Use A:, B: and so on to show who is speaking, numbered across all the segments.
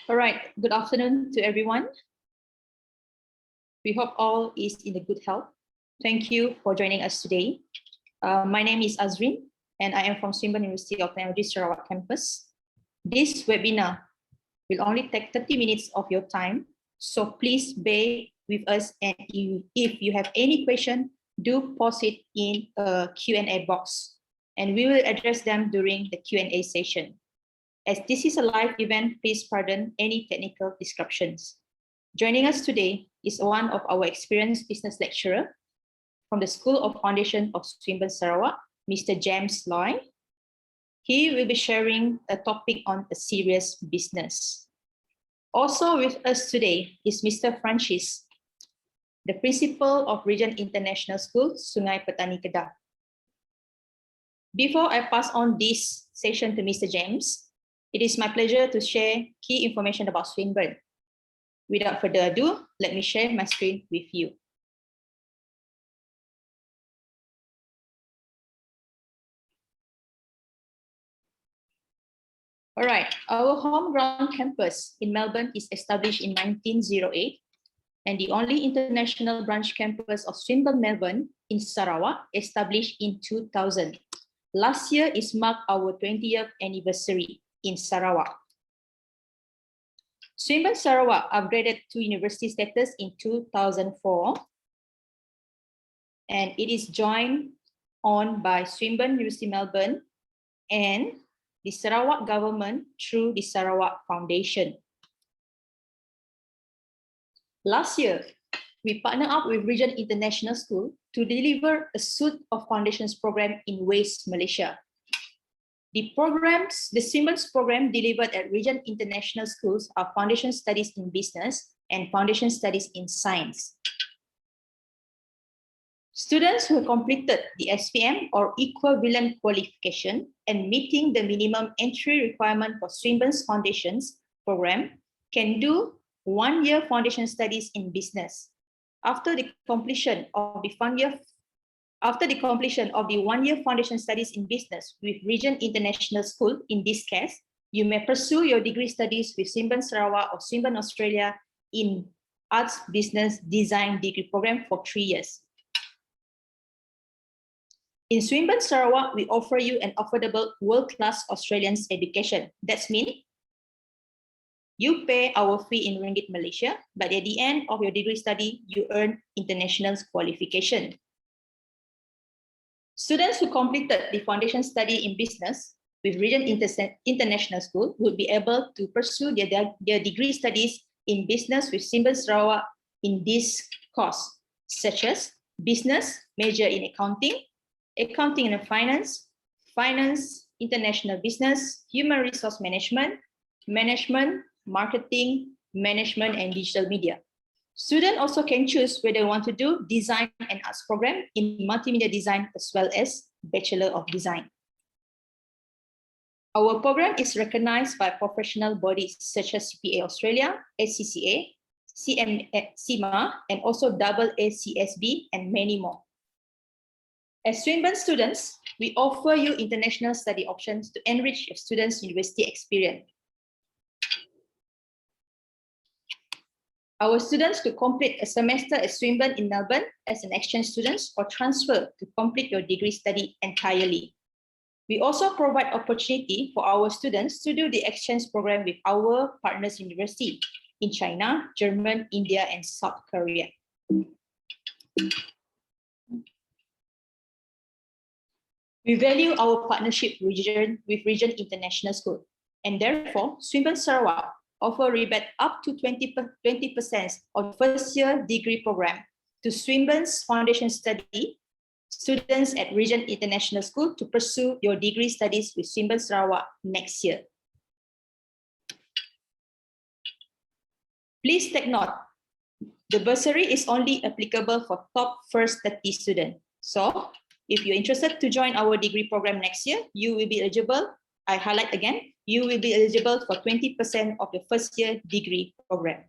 A: All right, good afternoon to everyone. We hope all is in a good health. Thank you for joining us today. My name is Azrin, and I am from Swinburne University of Technology Sarawak campus. This webinar will only take 30 minutes of your time, so please bear with us, and if you have any question, do post it in a Q&A box, and we will address them during the Q&A session. As this is a live event, please pardon any technical disruptions. Joining us today is one of our experienced business lecturer from the School of Foundation of Swinburne Sarawak, Mr. James Loy. He will be sharing a topic on a serious business. Also with us today is Mr. Francis, the principal of Regent International School, Sungai Petani Campus. Before I pass on this session to Mr. James, it is my pleasure to share key information about Swinburne. Without further ado, let me share my screen with you. All right, our home ground campus in Melbourne is established in 1908, and the only international branch campus of Swinburne Melbourne in Sarawak established in 2000. Last year is marked our 20th anniversary in Sarawak. Swinburne Sarawak upgraded to university status in 2004, and it is joined on by Swinburne University Melbourne and the Sarawak government through the Sarawak Foundation. Last year, we partnered up with Regent International School to deliver a suite of foundations program in West Malaysia. The Swinburne's program delivered at Regent International Schools are Foundation Studies in Business and Foundation Studies in Science. Students who completed the SPM or equivalent qualification and meeting the minimum entry requirement for Swinburne's Foundations program can do 1 year Foundation Studies in Business. After the completion of the 1 year Foundation Studies in Business with Regent International School, in this case, you may pursue your degree studies with Swinburne Sarawak or Swinburne Australia in Arts Business Design degree program for 3 years. In Swinburne Sarawak, we offer you an affordable world-class Australian education. That means you pay our fee in Ringgit Malaysia, but at the end of your degree study, you earn international qualification. Students who completed the foundation study in business with Regent International School would be able to pursue their degree studies in business with Swinburne Sarawak in this course, such as business, major in accounting, accounting and finance, finance, international business, human resource management, management, marketing, management, and digital media. Students also can choose whether they want to do design and arts program in multimedia design as well as Bachelor of Design. Our program is recognized by professional bodies such as CPA Australia, ACCA, CMA, and also AACSB, and many more. As Swinburne students, we offer you international study options to enrich your students' university experience. Our students could complete a semester at Swinburne in Melbourne as an exchange student or transfer to complete your degree study entirely. We also provide opportunity for our students to do the exchange program with our partners university in China, Germany, India, and South Korea. We value our partnership with Regent International School, and therefore, Swinburne Sarawak offer rebate up to 20% on first year degree program to Swinburne's foundation study students at Regent International School to pursue your degree studies with Swinburne Sarawak next year. Please take note, the bursary is only applicable for top first 30 students. So if you're interested to join our degree program next year, you will be eligible, I highlight again, you will be eligible for 20% of the first year degree program.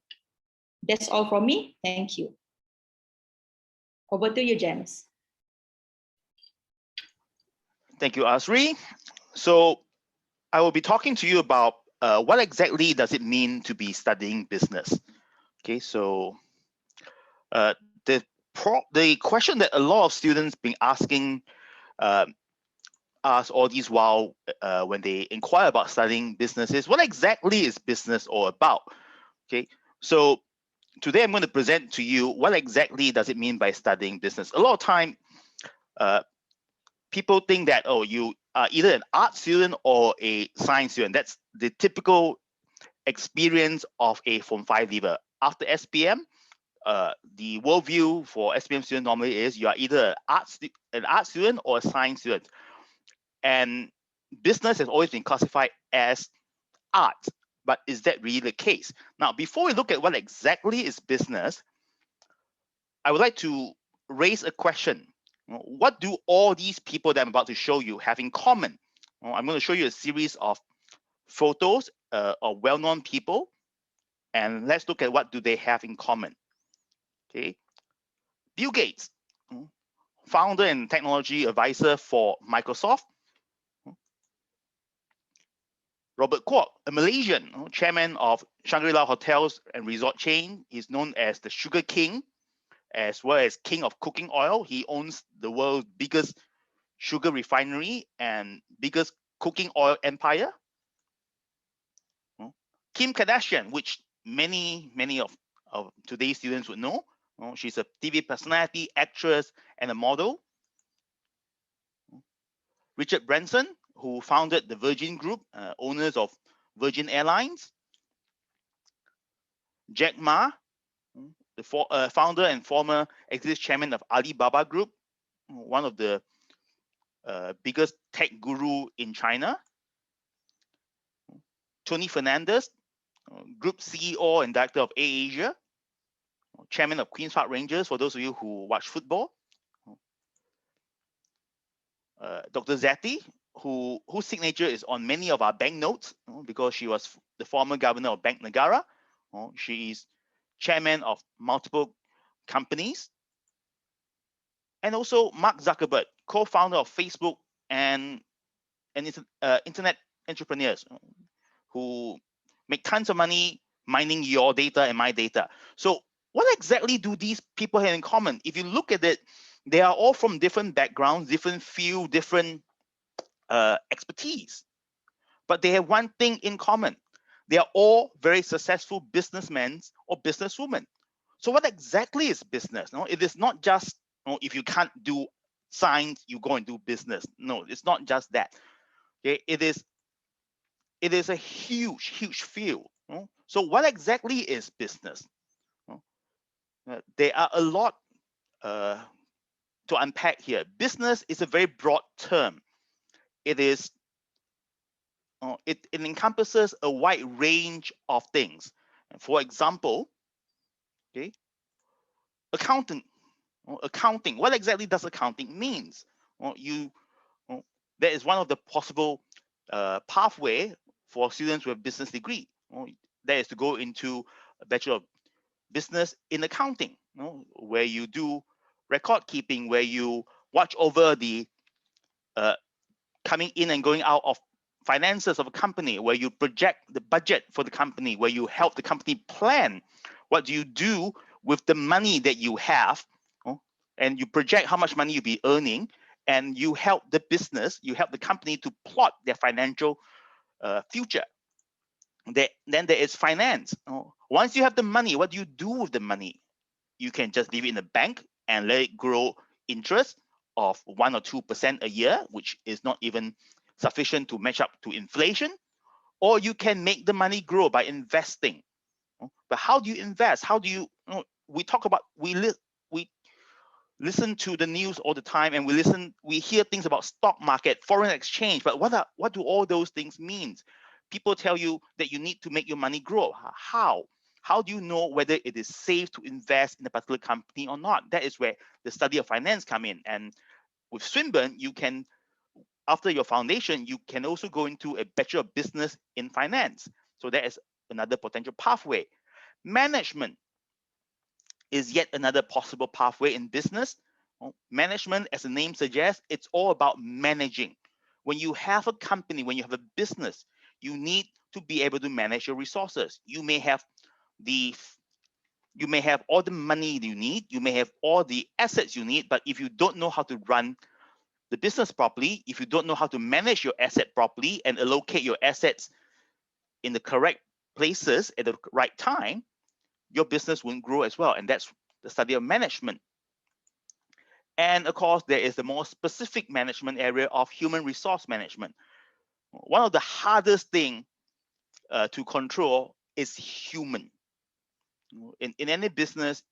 A: That's all from me. Thank you. Over to you, James.
B: Thank you, Azri. So I will be talking to you about what exactly does it mean to be studying business? Okay, so the question that a lot of students been asking us all these while when they inquire about studying business is, what exactly is business all about? Okay, so today I'm going to present to you what exactly does it mean by studying business. A lot of time, people think that, oh, you are either an art student or a science student. That's the typical experience of a Form 5 leaver. After SPM, the worldview for SPM student normally is you are either an art student or a science student. And business has always been classified as art. But is that really the case? Now, before we look at what exactly is business, I would like to raise a question. What do all these people that I'm about to show you have in common? I'm going to show you a series of photos of well-known people, and let's look at what do they have in common. Okay, Bill Gates, founder and technology advisor for Microsoft. Robert Kwok, a Malaysian, chairman of Shangri-La Hotels and Resort chain. He's known as the Sugar King, as well as King of Cooking Oil. He owns the world's biggest sugar refinery and biggest cooking oil empire. Kim Kardashian, which many of today's students would know. She's a TV personality, actress, and a model. Richard Branson, who founded the Virgin Group, owners of Virgin Airlines. Jack Ma, the founder and former executive chairman of Alibaba Group, one of the biggest tech guru in China. Tony Fernandez, Group CEO and Director of AirAsia, Chairman of Queen's Park Rangers, for those of you who watch football. Dr. Zeti, whose signature is on many of our banknotes because she was the former governor of Bank Negara. She is chairman of multiple companies. And also Mark Zuckerberg, co-founder of Facebook and internet entrepreneurs who make tons of money mining your data and my data. So what exactly do these people have in common? If you look at it, they are all from different backgrounds, different field, different expertise. But they have one thing in common. They are all very successful businessmen or businesswomen. So what exactly is business? No, it is not just if you can't do science, you go and do business. No, it's not just that. Okay, it is a huge field. So what exactly is business? There are a lot to unpack here. Business is a very broad term. It is it encompasses a wide range of things. For example, okay, accounting. Accounting. What exactly does accounting means? That is one of the possible pathway for students with a business degree. That is to go into a Bachelor of Business in Accounting, where you do record keeping, where you watch over the coming in and going out of finances of a company, where you project the budget for the company, where you help the company plan what do you do with the money that you have, and you project how much money you'll be earning, and you help the business, you help the company to plot their financial future. Then there is finance. Once you have the money, what do you do with the money? You can just leave it in the bank and let it grow interest of 1 or 2% a year, which is not even sufficient to match up to inflation. Or you can make the money grow by investing. But how do you invest? How do you, we talk about, we listen to the news all the time, and we hear things about stock market, foreign exchange, but what do all those things mean? People tell you that you need to make your money grow. How do you know whether it is safe to invest in a particular company or not? That is where the study of finance come in. And with Swinburne, you can, after your foundation, you can also go into a Bachelor of Business in Finance. So that is another potential pathway. Management is yet another possible pathway in business. Management, as the name suggests, it's all about managing. When you have a company, when you have a business, you need to be able to manage your resources. You may have all the money you need, you may have all the assets you need, but if you don't know how to run the business properly, if you don't know how to manage your asset properly and allocate your assets in the correct places at the right time, your business won't grow as well. And that's the study of management. And of course, there is the more specific management area of human resource management. One of the hardest things to control is human. In any business,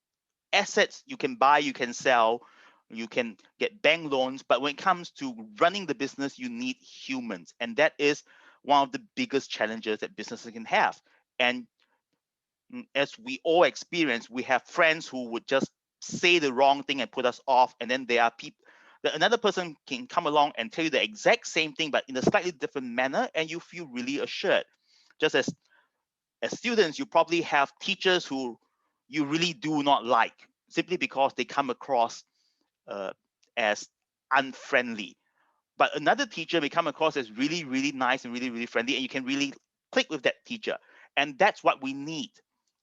B: assets you can buy, you can sell, you can get bank loans, but when it comes to running the business, you need humans. And that is one of the biggest challenges that businesses can have. And as we all experience, we have friends who would just say the wrong thing and put us off. And then there are people, another person can come along and tell you the exact same thing, but in a slightly different manner, and you feel really assured. Just as students, you probably have teachers who you really do not like simply because they come across as unfriendly. But another teacher may come across as really, really nice and really, really friendly, and you can really click with that teacher. And that's what we need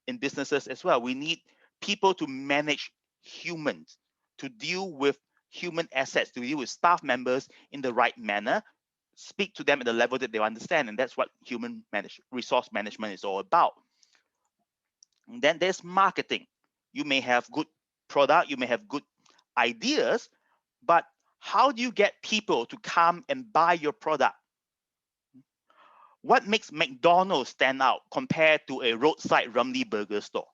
B: in businesses as well. We need people to manage humans, to deal with human assets, to deal with staff members in the right manner, speak to them at the level that they understand. And that's what human resource management is all about. And then there's marketing. You may have good product, you may have good ideas, but how do you get people to come and buy your product? What makes McDonald's stand out compared to a roadside Ramly burger store?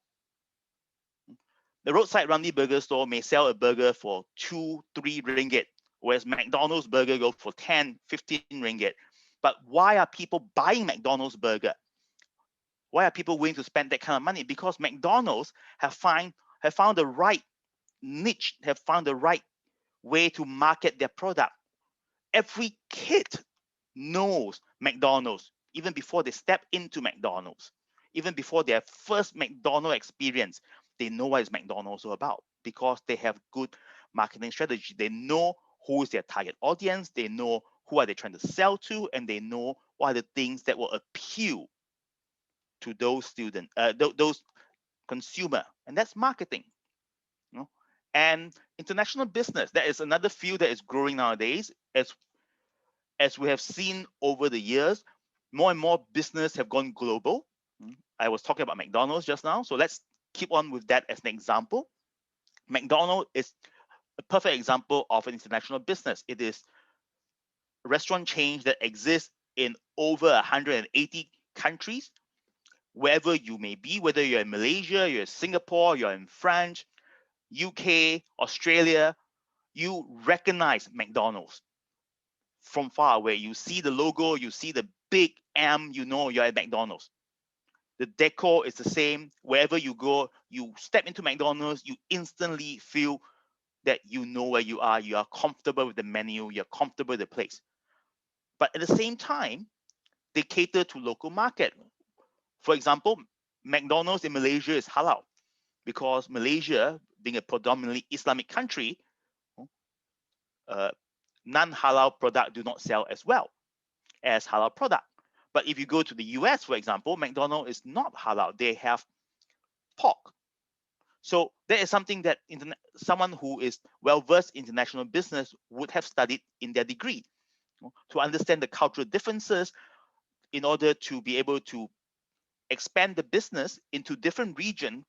B: The roadside Ramly burger store may sell a burger for 2, 3 ringgit, whereas McDonald's burger go for 10, 15 ringgit. But why are people buying McDonald's burger? Why are people willing to spend that kind of money? Because McDonald's have found the right niche, have found the right way to market their product. Every kid knows McDonald's even before they step into McDonald's, even before their first McDonald's experience. They know what is McDonald's all about because they have good marketing strategy. They know who is their target audience. They know who are they trying to sell to, and they know what are the things that will appeal to those students, those consumer, and that's marketing. You know? And international business, that is another field that is growing nowadays. As we have seen over the years, more and more business have gone global. I was talking about McDonald's just now, so let's keep on with that as an example. McDonald's is a perfect example of an international business. It is a restaurant chain that exists in over 180 countries. Wherever you may be, whether you're in Malaysia, you're in Singapore, you're in France, UK, Australia, you recognize McDonald's from far away. You see the logo, you see the big M, you know you're at McDonald's. The decor is the same. Wherever you go, you step into McDonald's, you instantly feel that you know where you are comfortable with the menu, you're comfortable with the place. But at the same time, they cater to local market. For example, McDonald's in Malaysia is halal because Malaysia, being a predominantly Islamic country, non-halal product do not sell as well as halal product. But if you go to the US, for example, McDonald's is not halal. They have pork. So that is something that someone who is well-versed in international business would have studied in their degree, to understand the cultural differences in order to be able to expand the business into different regions,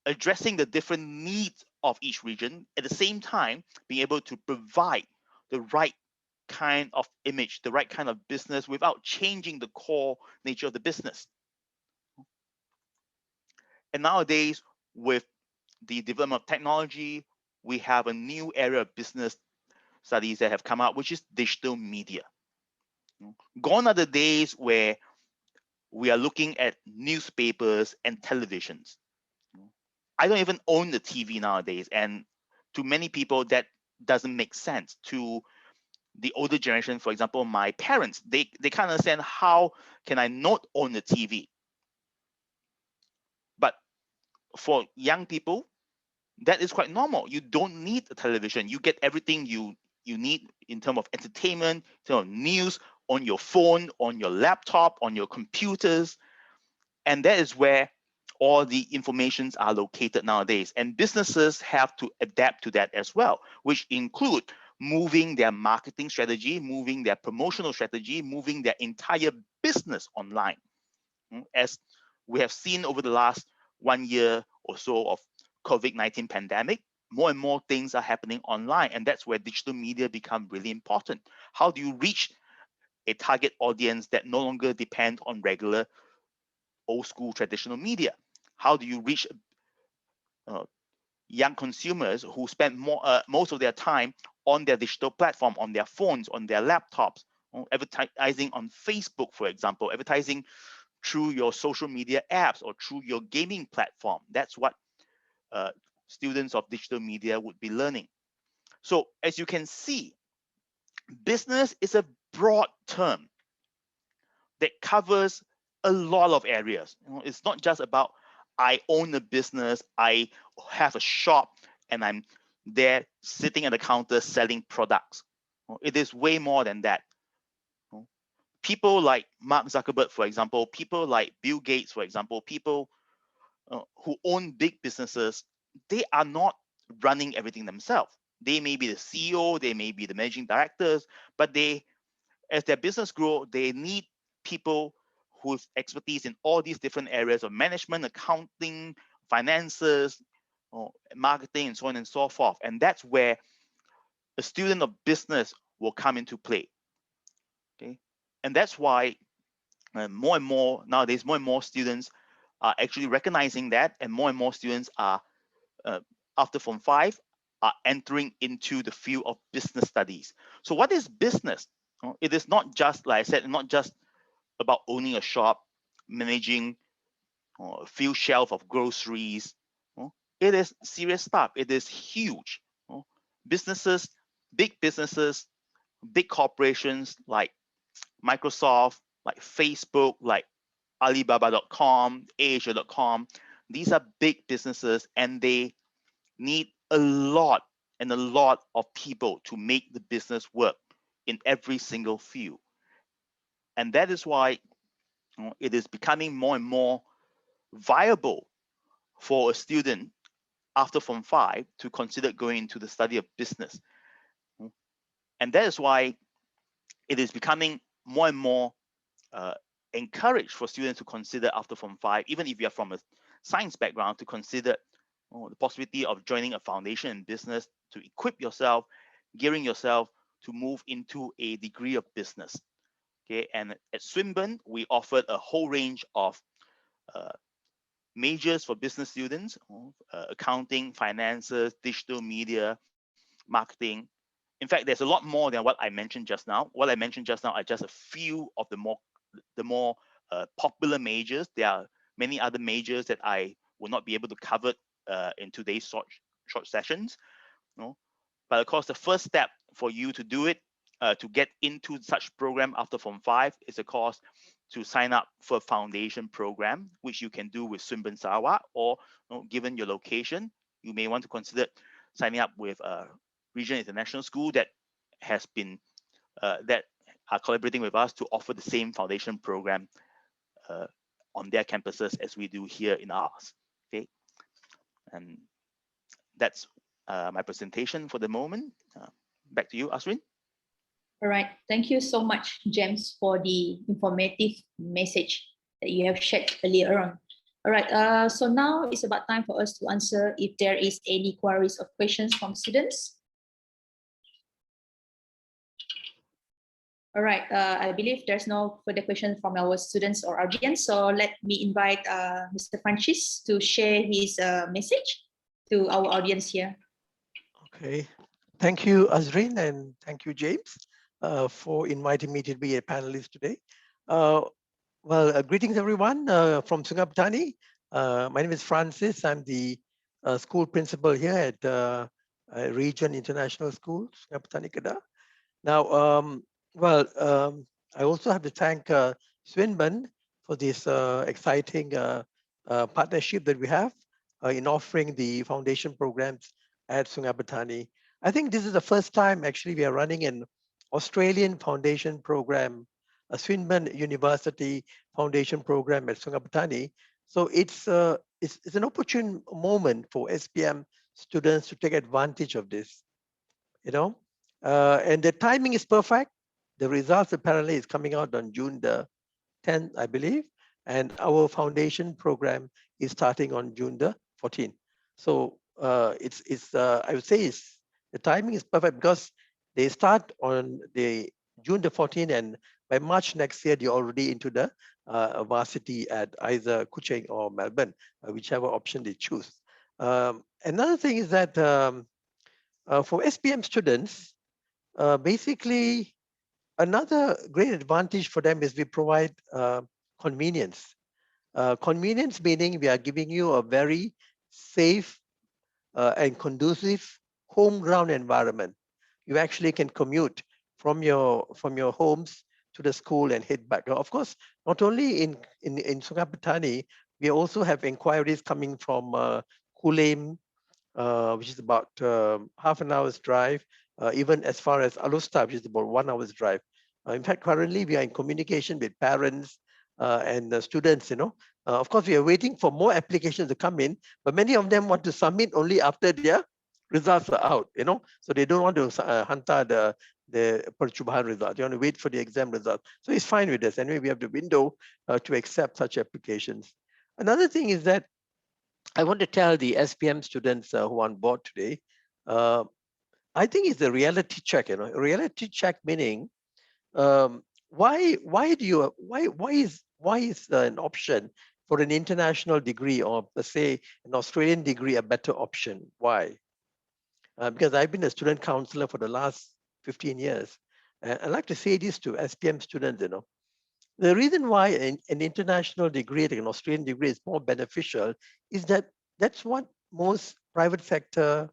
B: addressing the different needs of each region, at the same time being able to provide the right kind of image, the right kind of business without changing the core nature of the business. And nowadays, with the development of technology, we have a new area of business studies that have come out, which is digital media. Gone are the days where we are looking at newspapers and televisions. I don't even own the TV nowadays, and to many people that doesn't make sense. To the older generation, for example, my parents, they can't understand how can I not own a TV. But for young people, that is quite normal. You don't need a television. You get everything you need in terms of entertainment, in terms of news, on your phone, on your laptop, on your computers. And that is where all the informations are located nowadays. And businesses have to adapt to that as well, which include moving their marketing strategy, moving their promotional strategy, moving their entire business online. As we have seen over the last 1 year or so of COVID-19 pandemic, more and more things are happening online, and that's where digital media become really important. How do you reach a target audience that no longer depend on regular old school traditional media? How do you reach young consumers who spend most of their time on their digital platform, on their phones, on their laptops, advertising on Facebook, for example, advertising through your social media apps or through your gaming platform? That's what students of digital media would be learning. So as you can see, business is a broad term that covers a lot of areas. It's not just about I own a business, I have a shop, and I'm there sitting at the counter selling products. It is way more than that. People like Mark Zuckerberg, for example, people like Bill Gates, for example, people who own big businesses, they are not running everything themselves. They may be the CEO, they may be the managing directors, but they, as their business grow, they need people whose expertise in all these different areas of management, accounting, finances, marketing, and so on and so forth. And that's where a student of business will come into play. Okay, and that's why more and more nowadays, more and more students are actually recognizing that, and more students are after Form 5 are entering into the field of business studies. So what is business? It is not just, like I said, not just about owning a shop, managing a few shelves of groceries. It is serious stuff. It is huge. Businesses, big corporations like Microsoft, like Facebook, like Alibaba.com, Asia.com, these are big businesses, and they need a lot of people to make the business work in every single field. And that is why it is becoming more and more viable for a student after Form 5 to consider going into the study of business. And that is why it is becoming more and more encouraged for students to consider after Form 5, even if you are from a science background, to consider the possibility of joining a foundation in business to equip yourself, gearing yourself to move into a degree of business. Okay, and at Swinburne, we offered a whole range of majors for business students, accounting, finances, digital media, marketing. In fact, there's a lot more than what I mentioned just now. What I mentioned just now are just a few of the more popular majors. There are many other majors that I will not be able to cover in today's short sessions. But of course, the first step for you to do it, to get into such program after Form 5, is of course to sign up for a foundation program, which you can do with Swinburne Sarawak, or given your location, you may want to consider signing up with Regent International School that has been that are collaborating with us to offer the same foundation program on their campuses as we do here in ours. Okay, and that's my presentation for the moment. Back to you, Asrin.
A: All right, thank you so much, James, for the informative message that you have shared earlier on. All right, so now it's about time for us to answer if there is any queries or questions from students. All right, I believe there's no further questions from our students or audience. So let me invite Mr. Francis to share his message to our audience here.
C: Okay, thank you, Azrin, and thank you, James, for inviting me to be a panelist today. Greetings, everyone, from Sungai Petani. My name is Francis. I'm the school principal here at Regent International School, Sungai Petani Kedah. Now, I also have to thank Swinburne for this exciting partnership that we have in offering the foundation programs at Sungai Petani. I think this is the first time actually we are running an Australian foundation program Swinburne University Foundation Program at Sungai Petani. So it's an opportune moment for SPM students to take advantage of this, and the timing is perfect. The results apparently is coming out on June the 10th, I believe, and our foundation program is starting on June the 14th. So I would say the timing is perfect because they start on the June the 14th, and by March next year, they're already into the varsity at either Kuching or Melbourne, whichever option they choose. Another thing is that for SPM students, basically, another great advantage for them is we provide convenience. Convenience meaning we are giving you a very safe and conducive home ground environment. You actually can commute from your homes to the school and head back. Of course, not only in Sungai Petani, we also have inquiries coming from Kulim, which is about half an hour's drive, even as far as Alusta, which is about 1 hour's drive. In fact, currently we are in communication with parents and students, of course, we are waiting for more applications to come in, but many of them want to submit only after their results are out, so they don't want to hantar the percubaan result. They want to wait for the exam result. So it's fine with us. Anyway, we have the window to accept such applications. Another thing is that I want to tell the SPM students who are on board today, I think it's a reality check, A reality check meaning, why is an option for an international degree or let's say an Australian degree a better option? Why? Because I've been a student counselor for the last 15 years. And I like to say this to SPM students, The reason why an international degree, like an Australian degree, is more beneficial is that that's what most private sector,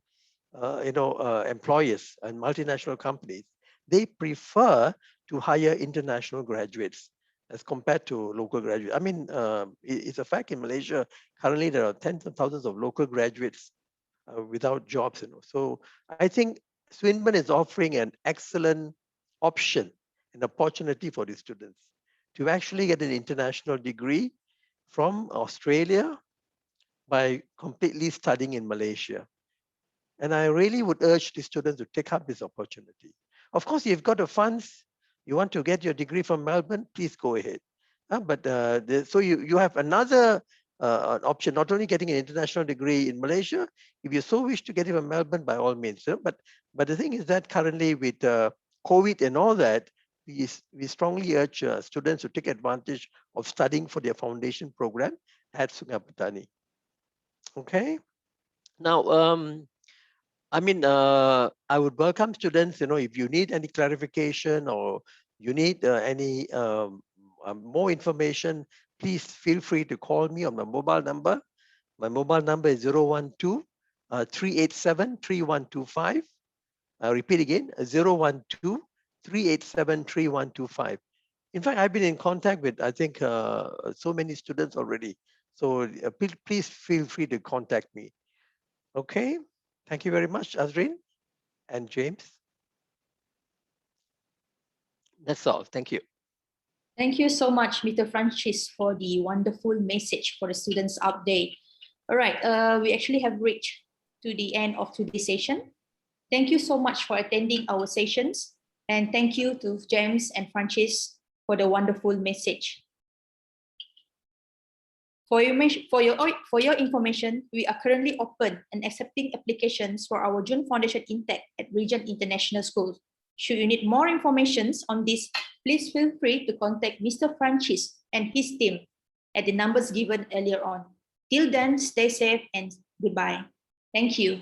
C: employers and multinational companies, they prefer to hire international graduates as compared to local graduates. I mean, it's a fact in Malaysia, currently there are tens of thousands of local graduates without jobs, So I think Swinburne is offering an excellent option and opportunity for the students to actually get an international degree from Australia by completely studying in Malaysia. And I really would urge the students to take up this opportunity. Of course, you've got the funds, you want to get your degree from Melbourne, please go ahead. So you have another option, not only getting an international degree in Malaysia, if you so wish to get it from Melbourne, by all means. But the thing is that currently with COVID and all that, we strongly urge students to take advantage of studying for their foundation program at Sungai Petani. Okay. Now, I would welcome students, if you need any clarification or you need any more information, please feel free to call me on my mobile number. My mobile number is 012-387-3125. I'll repeat again, 012-387-3125. In fact, I've been in contact with, I think, so many students already. So please feel free to contact me. Okay. Thank you very much, Azrin and James. That's all. Thank you.
A: Thank you so much, Mr. Francis, for the wonderful message for the students out there. All right, we actually have reached to the end of today's session. Thank you so much for attending our sessions. And thank you to James and Francis for the wonderful message. For your information, we are currently open and accepting applications for our June Foundation Intake at Regent International School. Should you need more information on this, please feel free to contact Mr. Francis and his team at the numbers given earlier on. Till then, stay safe and goodbye. Thank you.